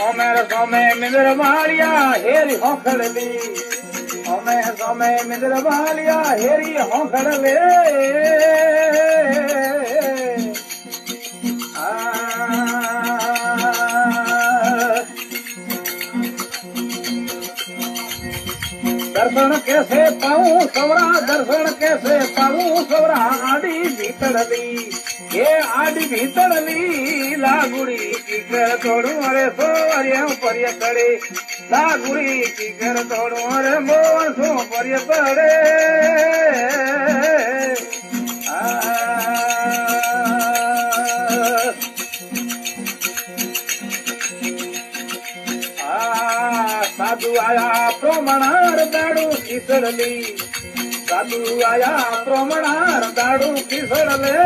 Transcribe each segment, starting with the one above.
ઓમેર some મિંદર માળિયા હેરી હોખડલી ઓમે some મિંદર માળિયા હેરી હોખડલે दर्शन कैसे पाऊं सवरा दर्शन कैसे पाऊं सवरा आडी भीतरली ये आडी भीतरली लागुड़ी की कर तोड़ू अरे सोर्य पर्य करे लागुड़ी की कर तोड़ू अरे मोहन सो पर्य करे साधु आया प्रमणार दाड़ू खिसड़ली साधु आया प्रमणार दाड़ू खिसड़ले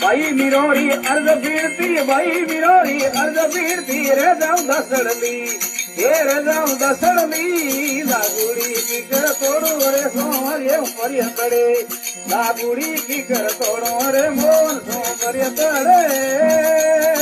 भाई मिरोरी अर्ज पीड़ती भाई मिरोरी अर्ज पीड़ती रे जाऊं दसड़ली ये रे जाऊं दसड़ली लागुड़ी की कर तोड़ो रे सोमर्य पर्य करे लागुड़ी की कर तोड़ो रे मोहन सोमर्य करे